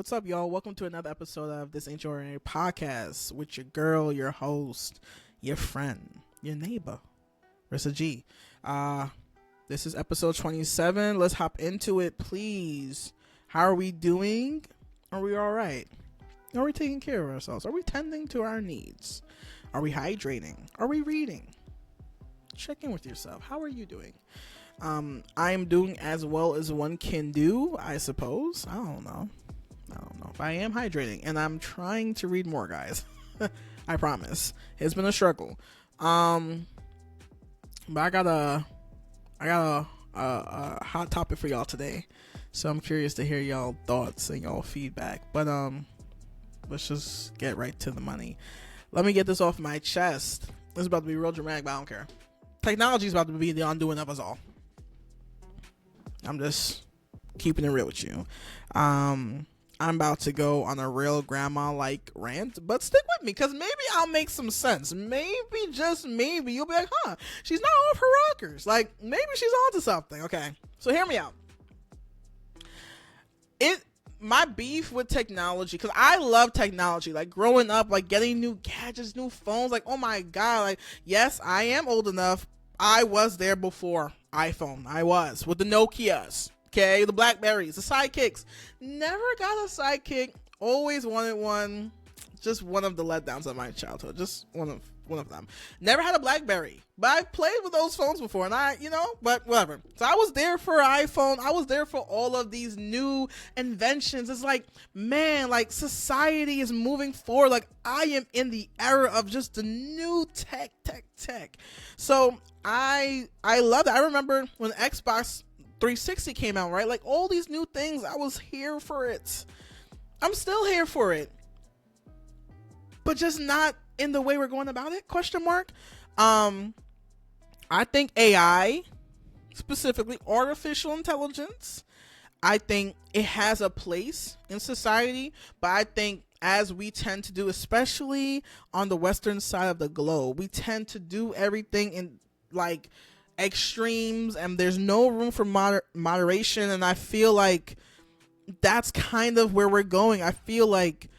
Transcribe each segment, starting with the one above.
What's up, y'all? Welcome to another episode of This Ain't Your Ordinary Podcast with your girl, your host, your friend, your neighbor, Rissa G. This is episode 27. Let's hop into it, please. How are we doing? Are we all right? Are we taking care of ourselves? Are we tending to our needs? Are we hydrating? Are we reading? Check in with yourself. How are you doing? I'm doing as well as one can do, I suppose. I don't know if I am hydrating, and I'm trying to read more, guys. I promise. It's been a struggle. But I got a hot topic for y'all today, so I'm curious to hear y'all thoughts and y'all feedback. But let's just get right to the money. Let me get this off my chest. This is about to be real dramatic, but I don't care. Technology is about to be the undoing of us all. I'm just keeping it real with you. I'm about to go on a real grandma-like rant, but stick with me, because maybe I'll make some sense. Maybe, just maybe, you'll be like, she's not off her rockers. Like, maybe she's onto something. Okay, so hear me out. My beef with technology, because I love technology, like growing up, like getting new gadgets, new phones, like, oh my God, like, yes, I am old enough. I was there before iPhone. I was with the Nokias. Okay, the Blackberries, the sidekicks. Never got a sidekick. Always wanted one. Just one of the letdowns of my childhood. Just one of them. Never had a Blackberry, but I played with those phones before, and but whatever. So I was there for iPhone. I was there for all of these new inventions. It's like, man, like society is moving forward. Like I am in the era of just the new tech. So I love it. I remember when Xbox 360 came out, right? Like all these new things, I was here for it. I'm still here for it, but just not in the way we're going about it, ? I think AI, specifically artificial intelligence, I think it has a place in society, but I think as we tend to do, especially on the western side of the globe, we tend to do everything in like extremes, and there's no room for moderation, and I feel like that's kind of where we're going. I feel like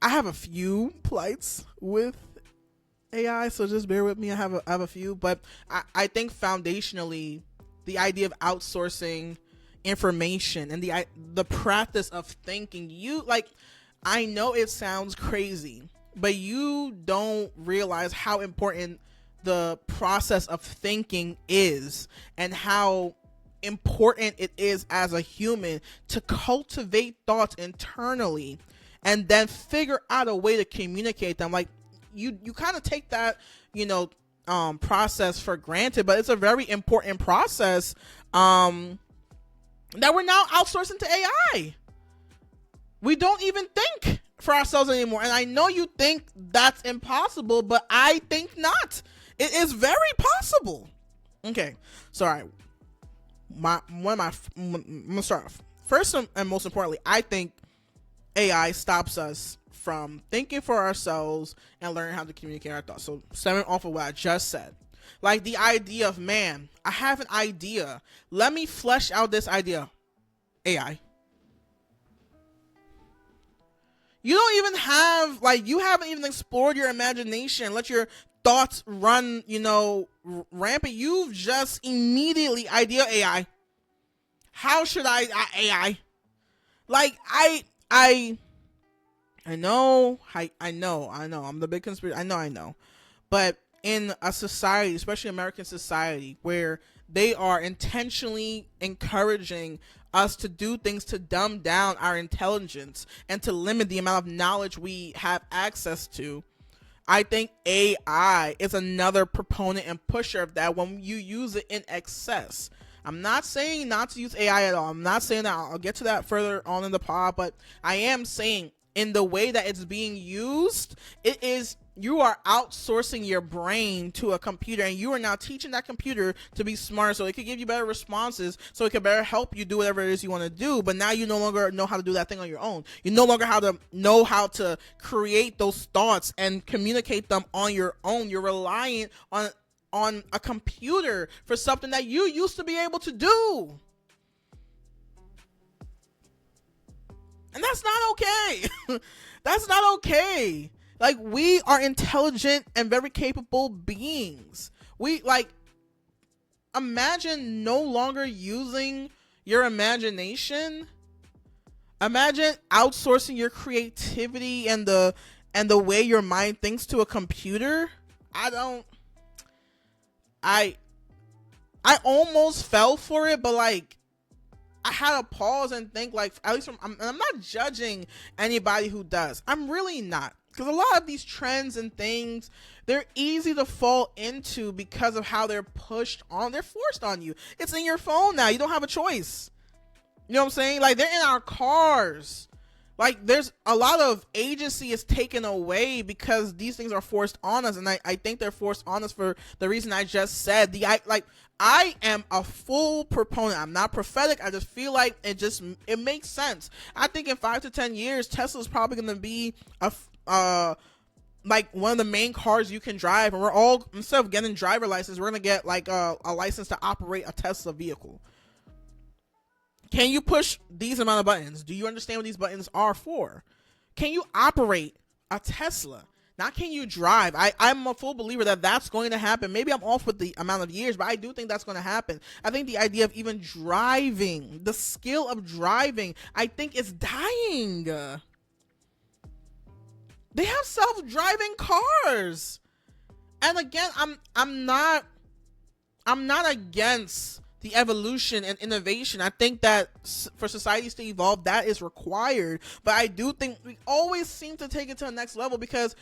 I have a few plights with AI, so just bear with me. I have a few, but I think foundationally the idea of outsourcing information and the practice of thinking, I know it sounds crazy, but you don't realize how important the process of thinking is, and how important it is as a human to cultivate thoughts internally and then figure out a way to communicate them. Like you kind of take that, process for granted, but it's a very important process that we're now outsourcing to AI. We don't even think for ourselves anymore. And I know you think that's impossible, but I think not. It is very possible. Okay, so all right. I'm gonna start off. First and most importantly, I think AI stops us from thinking for ourselves and learning how to communicate our thoughts. So stemming off of what I just said, like the idea of, man, I have an idea. Let me flesh out this idea. AI. You don't even have, you haven't even explored your imagination. Let your thoughts run, rampant. You've just immediately idea AI. How should AI? Like I know. I'm the big conspiracy. I know. But in a society, especially American society, where they are intentionally encouraging us to do things to dumb down our intelligence and to limit the amount of knowledge we have access to, I think AI is another proponent and pusher of that when you use it in excess. I'm not saying not to use AI at all. I'm not saying that. I'll get to that further on in the pod, but I am saying in the way that it's being used, you are outsourcing your brain to a computer, and you are now teaching that computer to be smart so it could give you better responses, so it can better help you do whatever it is you want to do. But now you no longer know how to do that thing on your own. You no longer know how to create those thoughts and communicate them on your own. You're reliant on a computer for something that you used to be able to do. And that's not okay. That's not okay. Like, we are intelligent and very capable beings. We, like, imagine no longer using your imagination. Imagine outsourcing your creativity and the way your mind thinks to a computer. I almost fell for it, but like, I had to pause and think, like, at least I'm not judging anybody who does. I'm really not. Because a lot of these trends and things, they're easy to fall into because of how they're pushed on. They're forced on you. It's in your phone now. You don't have a choice. You know what I'm saying? Like, they're in our cars. Like, there's a lot of agency is taken away because these things are forced on us. And I think they're forced on us for the reason I just said. I am a full proponent. I'm not prophetic. I just feel like it makes sense. I think in 5 to 10 years, Tesla's probably going to be like one of the main cars you can drive. And we're all, instead of getting driver license, we're going to get like a license to operate a Tesla vehicle. Can you push these amount of buttons? Do you understand what these buttons are for? Can you operate a Tesla? Not can you drive. I'm a full believer that that's going to happen. Maybe I'm off with the amount of years, but I do think that's going to happen. I think the idea of even driving, the skill of driving, I think is dying. They have self-driving cars. And again, I'm not against the evolution and innovation. I think that for societies to evolve, that is required. But I do think we always seem to take it to the next level, because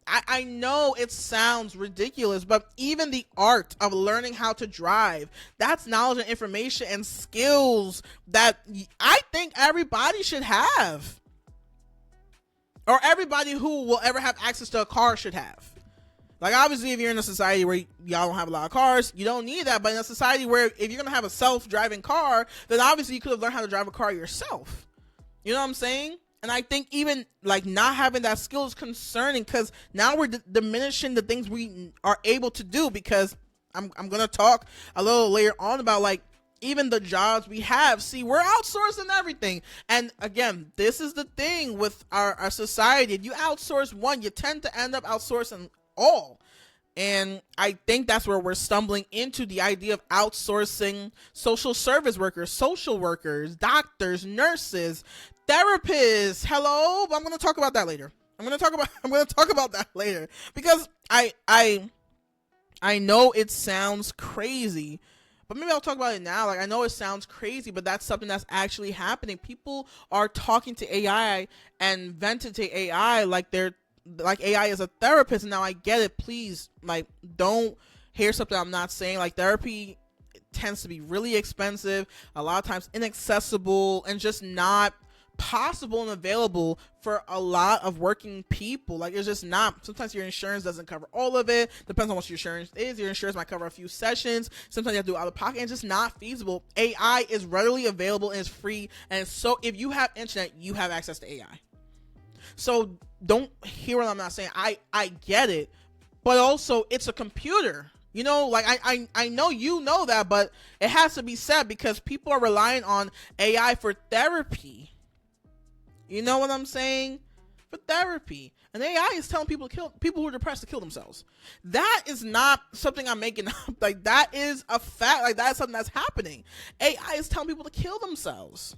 I know it sounds ridiculous, but even the art of learning how to drive, that's knowledge and information and skills that I think everybody should have. Or everybody who will ever have access to a car should have. Like, obviously, if you're in a society where y'all don't have a lot of cars, you don't need that. But in a society where if you're going to have a self-driving car, then obviously you could have learned how to drive a car yourself. You know what I'm saying? And I think even, like, not having that skill is concerning, because now we're diminishing the things we are able to do. Because I'm going to talk a little later on about, like, even the jobs we have. See, we're outsourcing everything. And again, this is the thing with our society. If you outsource one, you tend to end up outsourcing all. And I think that's where we're stumbling into the idea of outsourcing social service workers, social workers, doctors, nurses, therapists. Hello, but I'm going to talk about that later. I'm going to talk about that later, because I know it sounds crazy, but maybe I'll talk about it now. Like, I know it sounds crazy, but that's something that's actually happening. People are talking to AI and venting to AI like AI is a therapist. And now I get it. Please, like, don't hear something I'm not saying. Like, therapy tends to be really expensive, a lot of times inaccessible, and just not possible and available for a lot of working people. Like, it's just not. Sometimes your insurance doesn't cover all of it. Depends on what your insurance is. Your insurance might cover a few sessions. Sometimes you have to do out of pocket, and it's just not feasible. AI is readily available and it's free. And so if you have internet, you have access to AI. So don't hear what I'm not saying. I get it, but also it's a computer. You know, like, I know you know that, but it has to be said, because people are relying on AI for therapy. You know what I'm saying? For therapy. And AI is telling people who are depressed to kill themselves. That is not something I'm making up. Like, that is a fact. Like, that is something that's happening. AI is telling people to kill themselves.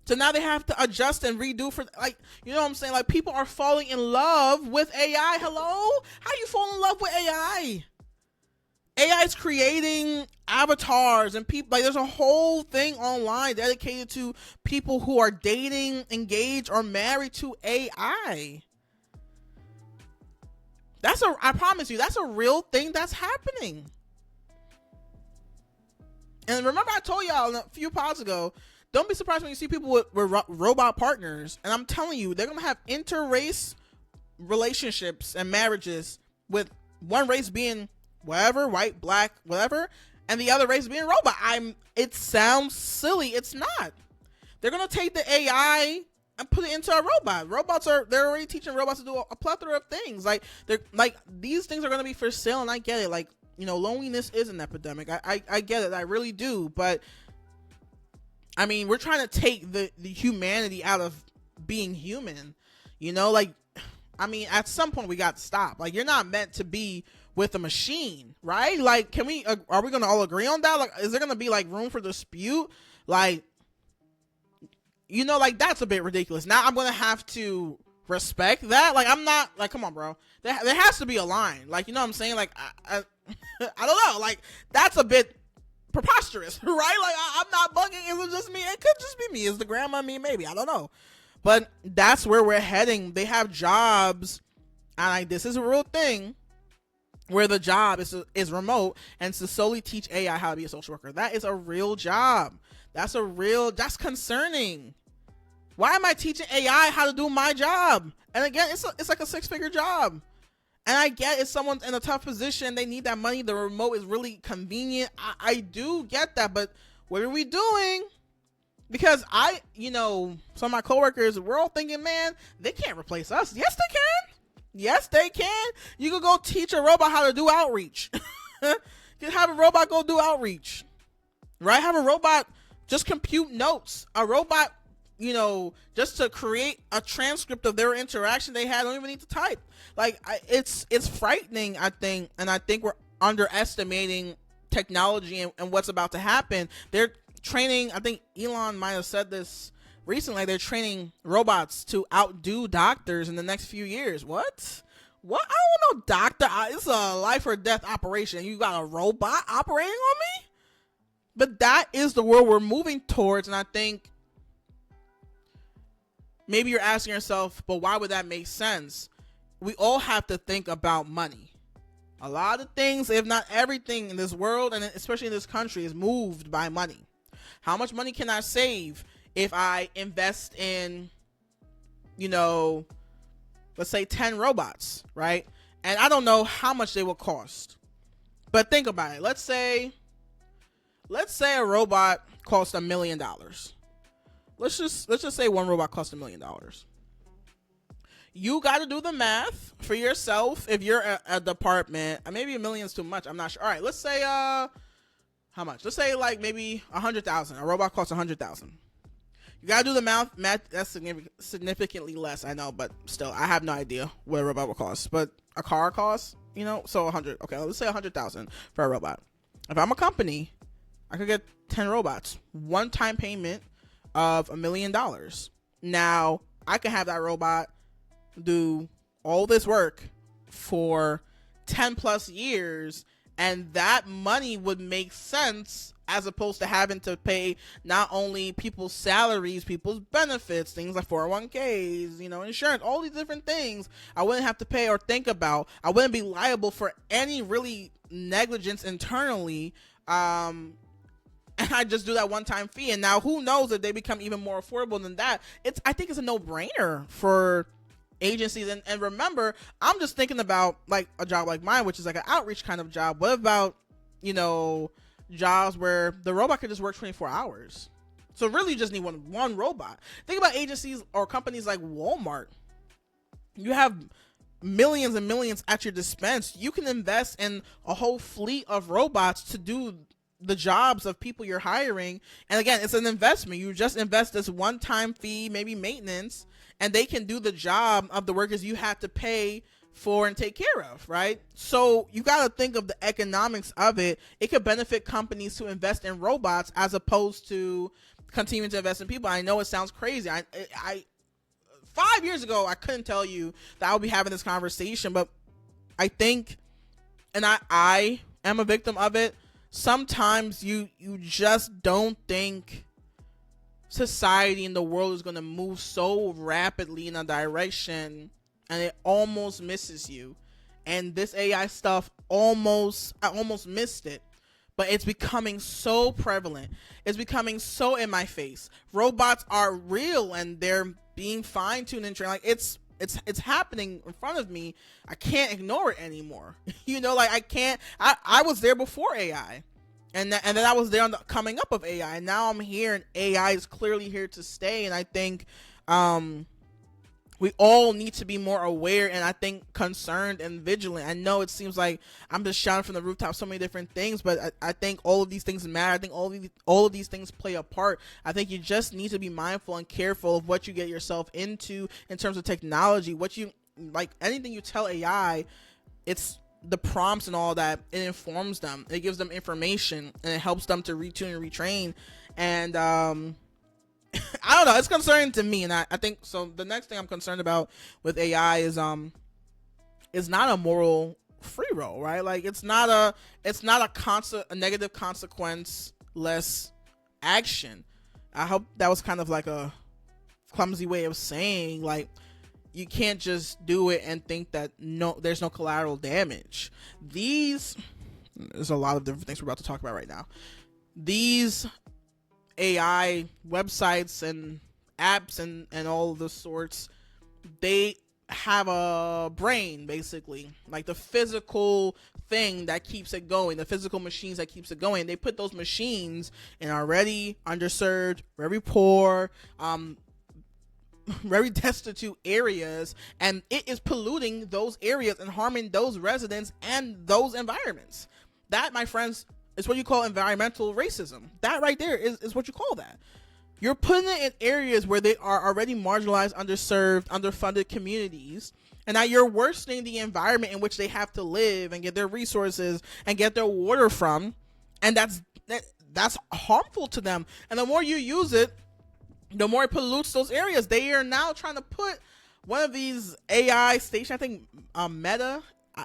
So now they have to adjust and redo for, like, you know what I'm saying? Like, people are falling in love with AI. Hello? How do you fall in love with AI? AI is creating avatars and people, like, there's a whole thing online dedicated to people who are dating, engaged, or married to AI. I promise you, that's a real thing that's happening. And remember, I told y'all a few pods ago, don't be surprised when you see people with robot partners. And I'm telling you, they're going to have inter-race relationships and marriages, with one race being whatever, white, black, whatever, and the other race being robot. It sounds silly. It's not. They're going to take the AI and put it into a robot. They're already teaching robots to do a plethora of things. Like, these things are going to be for sale, and I get it. Like, you know, loneliness is an epidemic. I get it. I really do. But I mean, we're trying to take the humanity out of being human, you know, like, I mean, at some point we got to stop. Like, you're not meant to be with a machine, right? Like, are we going to all agree on that? Like, is there going to be like room for dispute? Like, you know, like, that's a bit ridiculous. Now I'm going to have to respect that. Like, I'm not, like, come on, bro. There has to be a line. Like, you know what I'm saying? Like, I don't know. Like, that's a bit preposterous, right? Like, I'm not bugging. Is it just me? It could just be me. Is the grandma me? Maybe. I don't know. But that's where we're heading. They have jobs, and like, this is a real thing, where the job is remote, and to solely teach AI how to be a social worker. That is a real job. That's concerning. Why am I teaching AI how to do my job? And again, it's like a 6-figure job. And I get if someone's in a tough position, they need that money. The remote is really convenient. I do get that, but what are we doing? Because some of my coworkers, we're all thinking, man, they can't replace us. Yes, they can. Yes, they can. You could go teach a robot how to do outreach. You can have a robot go do outreach, right? Have a robot just compute notes. A robot, just to create a transcript of their interaction they had. Don't even need to type. Like, it's frightening, I think, and I think we're underestimating technology and what's about to happen. They're training, I think Elon might have said this recently, they're training robots to outdo doctors in the next few years. What? I don't know, doctor. It's a life or death operation. You got a robot operating on me? But that is the world we're moving towards, and I think maybe you're asking yourself, but why would that make sense? We all have to think about money. A lot of things, if not everything in this world, and especially in this country, is moved by money. How much money can I save if I invest in, let's say 10 robots, right? And I don't know how much they will cost. But think about it. Let's say a robot costs $1 million. Let's just say one robot costs $1 million. You got to do the math for yourself. If you're a department, maybe $1 million is too much. I'm not sure. All right, let's say how much? Let's say like maybe 100,000. A robot costs 100,000. You gotta do the math. That's significantly less, I know, but still, I have no idea what a robot will cost. But a car costs, so 100. Okay, let's say 100,000 for a robot. If I'm a company, I could get 10 robots, one-time payment of $1 million. Now, I can have that robot do all this work for 10 plus years, and that money would make sense as opposed to having to pay not only people's salaries, people's benefits, things like 401ks, insurance, all these different things I wouldn't have to pay or think about. I wouldn't be liable for any really negligence internally. And I just do that one-time fee. And now who knows if they become even more affordable than that. I think it's a no-brainer for agencies. And remember, I'm just thinking about like a job like mine, which is like an outreach kind of job. What about, jobs where the robot could just work 24 hours? So really you just need one robot. Think about agencies or companies like Walmart. You have millions and millions at your dispense. You can invest in a whole fleet of robots to do the jobs of people you're hiring. And again, it's an investment. You just invest this one-time fee, maybe maintenance, and they can do the job of the workers you have to pay for and take care of, right? So you got to think of the economics of it. It could benefit companies to invest in robots as opposed to continuing to invest in people. I know it sounds crazy. I 5 years ago, I couldn't tell you that I would be having this conversation, but I think, and I am a victim of it, sometimes you just don't think society and the world is going to move so rapidly in a direction, and it almost misses you. And this AI stuff, I almost missed it, but it's becoming so prevalent. It's becoming so in my face. Robots are real, and they're being fine-tuned and trained. Like, it's happening in front of me. I can't ignore it anymore. I can't. I was there before AI, and then I was there on the coming up of AI, and now I'm here, and AI is clearly here to stay. And I think We all need to be more aware, and I think concerned and vigilant. I know it seems like I'm just shouting from the rooftop so many different things, but I think all of these things matter. I think all of these things play a part. I think you just need to be mindful and careful of what you get yourself into in terms of technology. What you like, anything you tell AI, it's the prompts and all that. It informs them. It gives them information, and it helps them to retune and retrain. And I don't know. It's concerning to me, and I think so. The next thing I'm concerned about with AI is not a moral free roll, right? Like it's not a negative consequence less action. I hope that was kind of like a clumsy way of saying like you can't just do it and think that there's no collateral damage. There's a lot of different things we're about to talk about right now. These AI websites and apps and all of the sorts, they have a brain, basically, like the physical thing that keeps it going, the physical machines that keeps it going. They put those machines in already underserved, very poor, very destitute areas, and it is polluting those areas and harming those residents and those environments. That, my friends, it's what you call environmental racism. That right there is what you call that. You're putting it in areas where they are already marginalized, underserved, underfunded communities, and now you're worsening the environment in which they have to live and get their resources and get their water from, and that's harmful to them. And the more you use it, the more it pollutes those areas. They are now trying to put one of these AI stations, I think Meta,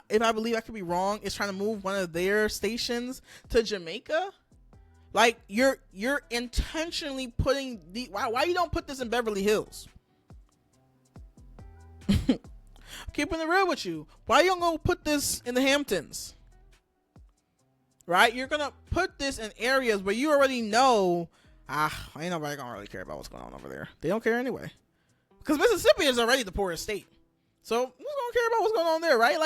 if I believe, I could be wrong, is trying to move one of their stations to Jamaica. Like you're intentionally putting why you don't put this in Beverly Hills? Keeping it real with you, why you don't go put this in the Hamptons? Right? You're gonna put this in areas where you already know ain't nobody gonna really care about what's going on over there. They don't care anyway, because Mississippi is already the poorest state, so who's gonna care about what's going on there, right?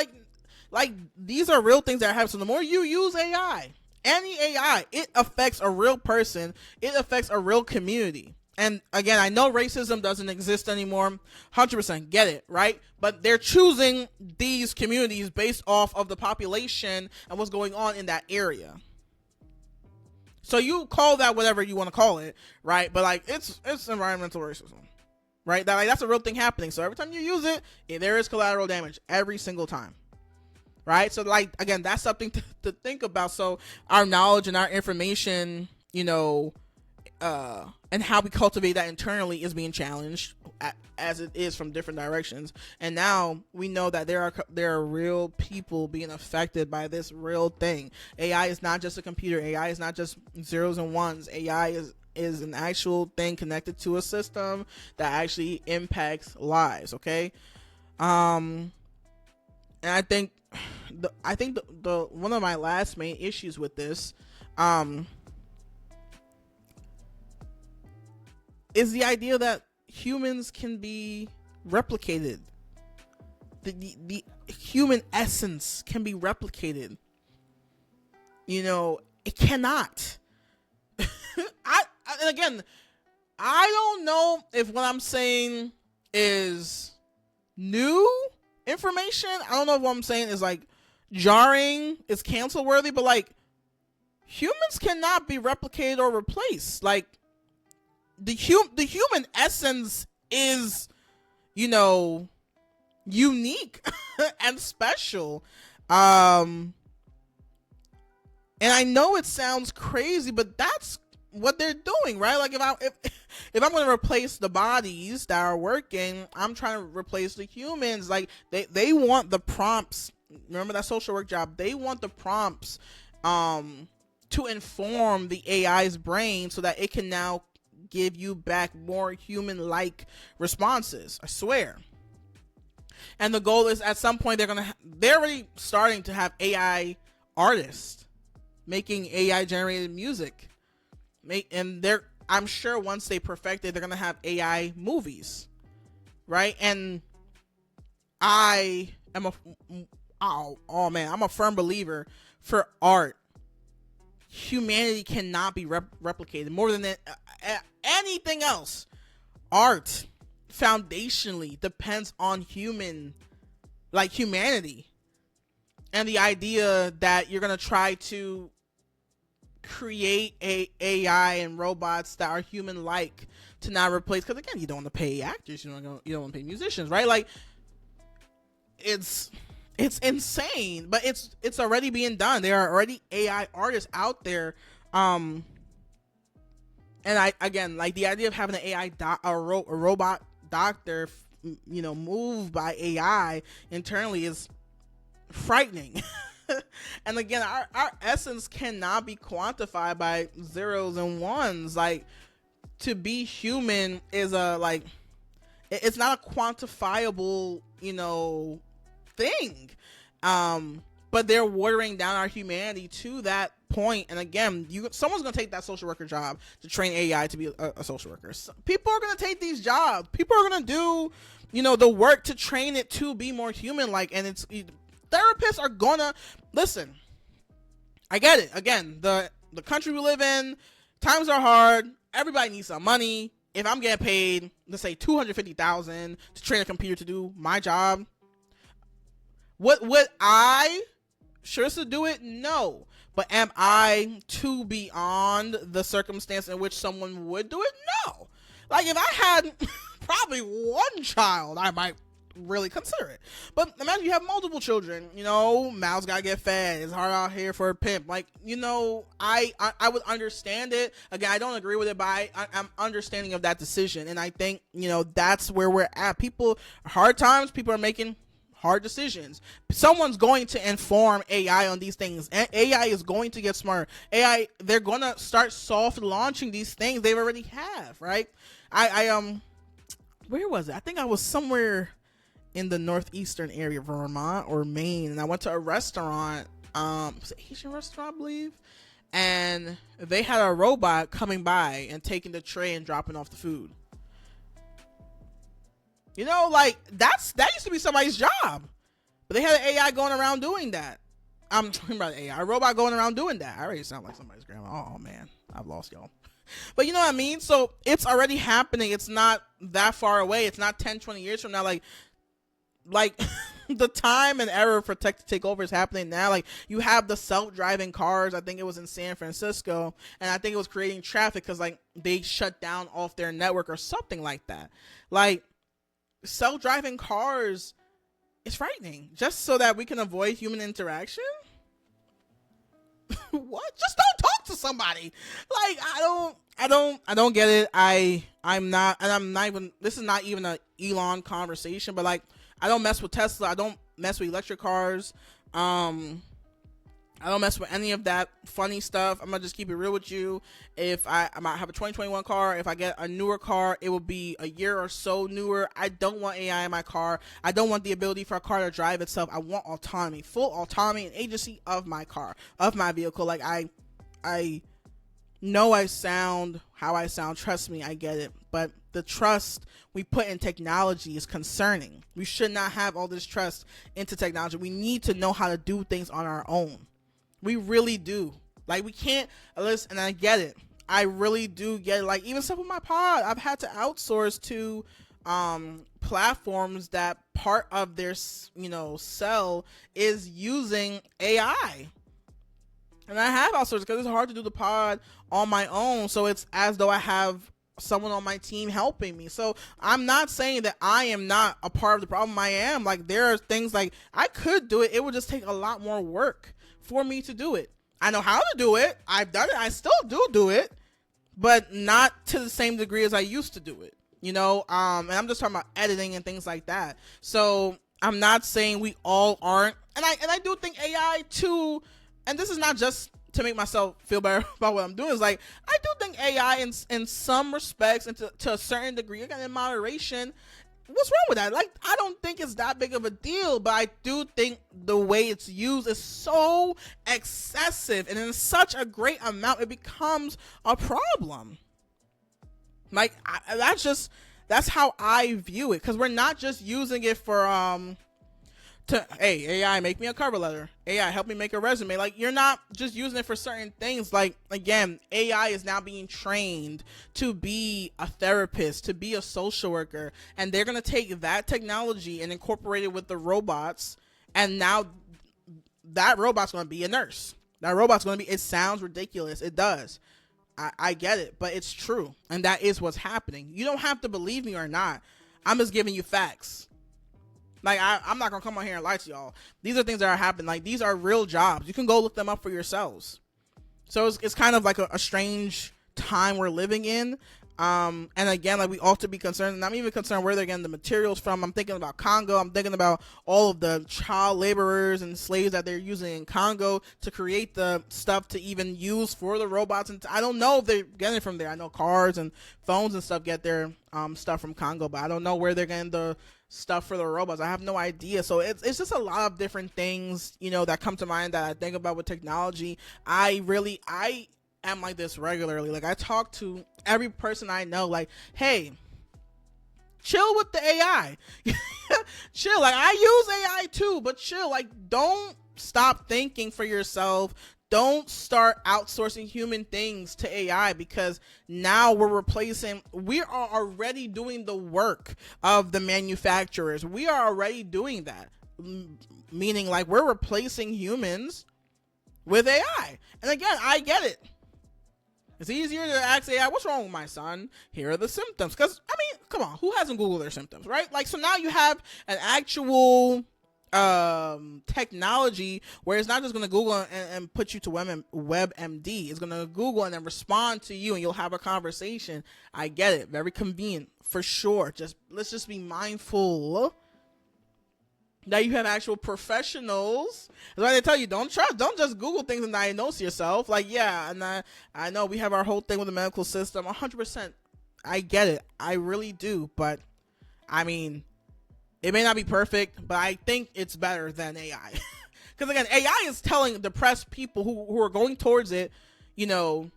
Like these are real things that happen. So the more you use AI, any AI, it affects a real person. It affects a real community. And again, I know racism doesn't exist anymore. 100% get it, right? But they're choosing these communities based off of the population and what's going on in that area. So you call that whatever you want to call it, right? But like it's environmental racism, right? That's a real thing happening. So every time you use it, there is collateral damage every single time. Right? So like, again, that's something to think about. So our knowledge and our information, and how we cultivate that internally is being challenged as it is from different directions. And now we know that there are real people being affected by this real thing. AI is not just a computer. AI is not just zeros and ones. AI is an actual thing connected to a system that actually impacts lives. Okay. And I think the one of my last main issues with this is the idea that humans can be replicated. The human essence can be replicated. It cannot. And again, I don't know if what I'm saying is new information. I don't know if what I'm saying is like jarring, is cancel worthy, but like humans cannot be replicated or replaced. Like the human essence is, unique and special. And I know it sounds crazy, but that's what they're doing, right? Like if I'm going to replace the bodies that are working, I'm trying to replace the humans. Like they want the prompts. Remember that social work job? They want the prompts to inform the AI's brain so that it can now give you back more human-like responses. I swear. And the goal is at some point they're already starting to have AI artists making AI generated music. I'm sure once they perfect it, they're gonna have AI movies, right? And I am I'm a firm believer for art. Humanity cannot be replicated more than anything else. Art, foundationally depends on humanity, and the idea that you're gonna try to create AI and robots that are human-like to not replace, because again, you don't want to pay actors, you don't want to pay musicians, right? Like, it's insane, but it's already being done. There are already AI artists out there, and I, again, like the idea of having an AI a robot doctor, moved by AI internally is frightening. And again, our essence cannot be quantified by zeros and ones. Like, to be human is it's not a quantifiable, thing. But they're watering down our humanity to that point. And again, someone's gonna take that social worker job to train AI to be a social worker. So people are gonna take these jobs. People are gonna do, the work to train it to be more human-like. And therapists are gonna listen. I get it. Again, the country we live in, times are hard. Everybody needs some money. If I'm getting paid, let's say $250,000 to train a computer to do my job, would I sure to do it? No. But am I too beyond the circumstance in which someone would do it? No. Like, if I had probably one child, I might really consider it. But imagine you have multiple children, mouths gotta get fed, it's hard out here for a pimp. Like, I would understand it. Again, I don't agree with it, but I'm understanding of that decision. And I think, that's where we're at. Hard times, people are making hard decisions. Someone's going to inform AI on these things. AI is going to get smart. AI, they're gonna start soft launching these things. They already have, right? I where was it? I think I was somewhere in the northeastern area of Vermont or Maine, and I went to a restaurant, was it Asian restaurant, I believe, and they had a robot coming by and taking the tray and dropping off the food. Like, that used to be somebody's job, but they had an AI going around doing that. I'm talking about AI, a robot going around doing that. I already sound like somebody's grandma. Oh man, I've lost y'all. But you know what I mean? So it's already happening. It's not that far away. It's not 10, 20 years from now. Like the time and era for tech to take over is happening now. Like, you have the self-driving cars. I think it was in San Francisco, and I think it was creating traffic because, like, they shut down off their network or something like that. Like, self-driving cars is frightening just so that we can avoid human interaction. What? Just don't talk to somebody. Like, I don't get it. I'm not even, this is not even an Elon conversation, but like, I don't mess with Tesla. I don't mess with electric cars. I don't mess with any of that funny stuff. I'm gonna just keep it real with you. If I might have a 2021 car, if I get a newer car, it will be a year or so newer. I don't want AI in my car. I don't want the ability for a car to drive itself. I want autonomy, full autonomy and agency of my car, of my vehicle. Like, I know I sound how I sound. Trust me, I get it. But the trust we put in technology is concerning. We should not have all this trust into technology. We need to know how to do things on our own. We really do. Like, we can't listen, and I get it. I really do get it. Like, even stuff with my pod, I've had to outsource to platforms that part of their sell is using AI. And I have outsourced because it's hard to do the pod on my own. So it's as though I have someone on my team helping me. So I'm not saying that I am not a part of the problem. I am. Like, there are things like I could do it. It would just take a lot more work for me to do it. I know how to do it. I've done it. I still do it, but not to the same degree as I used to do it. And I'm just talking about editing and things like that. So I'm not saying we all aren't. And I do think AI too, and this is not just to make myself feel better about what I'm doing, is like, I do think AI in some respects and to a certain degree, again, in moderation, what's wrong with that? Like, I don't think it's that big of a deal, but I do think the way it's used is so excessive and in such a great amount, it becomes a problem. Like, that's how I view it, because we're not just using it for Hey, AI, make me a cover letter. AI, help me make a resume. Like, you're not just using it for certain things. Like, again, AI is now being trained to be a therapist, to be a social worker, and they're going to take that technology and incorporate it with the robots, and now that robot's going to be a nurse. That robot's going to be, it sounds ridiculous. It does. I get it, but it's true, and that is what's happening. You don't have to believe me or not. I'm just giving you facts. Like, I'm not gonna come on here and lie to y'all. These are things that are happening. Like, these are real jobs. You can go look them up for yourselves. So it's kind of like a strange time we're living in. And again, like, we ought to be concerned, and I'm even concerned where they're getting the materials from. I'm thinking about Congo. I'm thinking about all of the child laborers and slaves that they're using in Congo to create the stuff to even use for the robots. And I don't know if they're getting it from there. I know cars and phones and stuff get their stuff from Congo, but I don't know where they're getting the stuff for the robots. I have no idea. So it's just a lot of different things, you know, that come to mind that I think about with technology. I am like this regularly. Like, I talk to every person I know, like, hey, chill with the AI. Chill. Like, I use AI too, but chill. Like, don't stop thinking for yourself. Don't start outsourcing human things to AI, because now we are already doing the work of the manufacturers. We are already doing that. Meaning, like, we're replacing humans with AI. And again, I get it. It's easier to ask AI, what's wrong with my son? Here are the symptoms. Because, I mean, come on, who hasn't Googled their symptoms, right? Like, so now you have an actual technology where it's not just going to Google and put you to WebMD. It's going to Google and then respond to you, and you'll have a conversation. I get it. Very convenient, for sure. Let's just be mindful that you have actual professionals. That's why they tell you, don't just Google things and diagnose yourself. Like, yeah, and I know we have our whole thing with the medical system. 100%. I get it. I really do. But, I mean, it may not be perfect, but I think it's better than AI. Because, again, AI is telling depressed people who are going towards it, you know,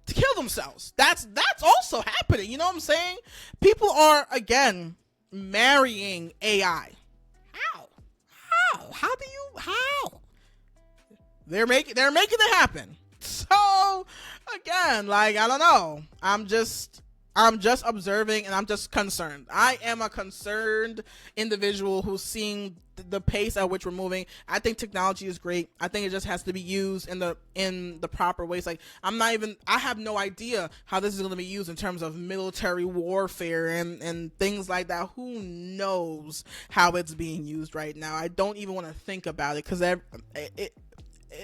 to kill themselves. That's also happening. You know what I'm saying? People are, again, marrying AI. How? They're making it happen. So, again, like, I don't know. I'm just observing, and I'm just concerned. I am a concerned individual who's seeing the pace at which we're moving. I think technology is great. I think it just has to be used in the proper ways. Like, I have no idea how this is going to be used in terms of military warfare and things like that. Who knows how it's being used right now? I don't even want to think about it, because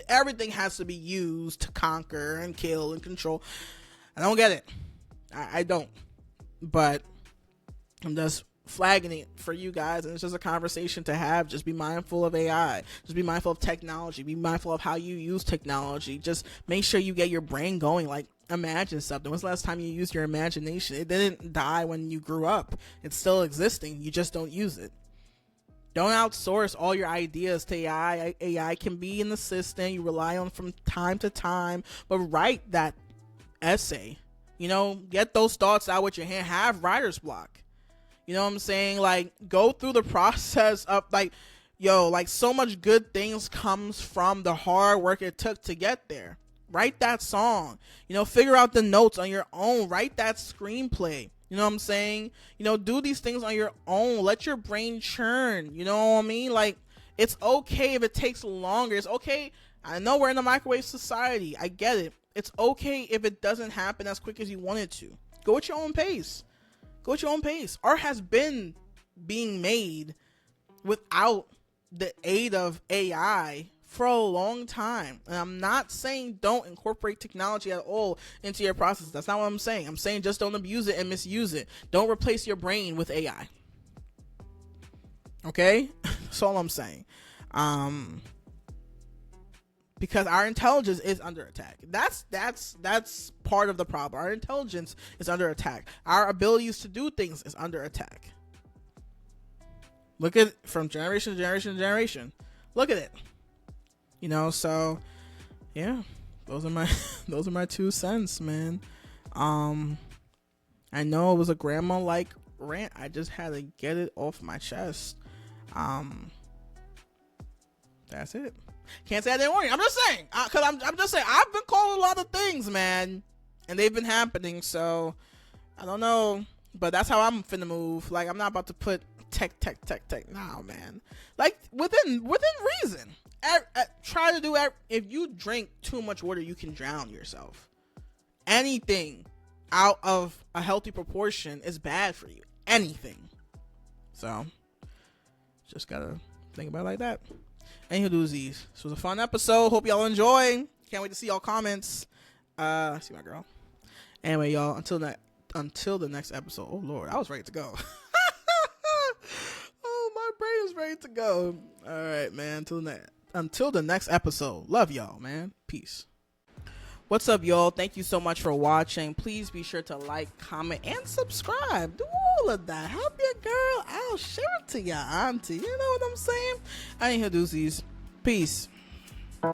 everything has to be used to conquer and kill and control. I don't get it. I don't, but I'm just flagging it for you guys, and it's just a conversation to have. Just be mindful of AI. Just be mindful of technology. Be mindful of how you use technology. Just make sure you get your brain going. Like, imagine something. When's the last time you used your imagination? It didn't die when you grew up. It's still existing. You just don't use it. Don't outsource all your ideas to AI. AI can be an assistant you rely on from time to time, but write that essay. You know, get those thoughts out with your hand. Have writer's block. You know what I'm saying? Like, go through the process of, like, like, so much good things comes from the hard work it took to get there. Write that song. You know, figure out the notes on your own. Write that screenplay. You know what I'm saying? You know, do these things on your own. Let your brain churn. You know what I mean? Like, it's okay if it takes longer. It's okay. I know we're in a microwave society. I get it. It's okay if it doesn't happen as quick as you want it to. Go at your own pace. Go at your own pace. Art has been being made without the aid of AI for a long time. And I'm not saying don't incorporate technology at all into your process. That's not what I'm saying. I'm saying just don't abuse it and misuse it. Don't replace your brain with AI. Okay? That's all I'm saying. Because our intelligence is under attack. That's part of the problem. Our intelligence is under attack. Our abilities to do things is under attack. Look at it from generation to generation to generation. Look at it. You know, so yeah, those are my 2 cents, man. I know it was a grandma like rant. I just had to get it off my chest. That's it. Can't say I didn't warn you. I'm just saying, cause I'm just saying I've been calling a lot of things, man, and they've been happening. So I don't know, but that's how I'm finna move. Like, I'm not about to put tech. Nah, man. Like, within reason. Try to do. If you drink too much water, you can drown yourself. Anything out of a healthy proportion is bad for you. Anything. So just gotta think about it like that. Anywho, doozies. This was a fun episode. Hope y'all enjoy. Can't wait to see y'all comments. See my girl. Anyway, y'all, until the next episode. Oh Lord, I was ready to go. Oh, my brain is ready to go. All right, man. Until the next episode. Love y'all, man. Peace. What's up, y'all? Thank you so much for watching. Please be sure to like, comment, and subscribe. Do all of that. Help your girl out. Share it to your auntie. You know what I'm saying? I ain't here, doozies. Peace.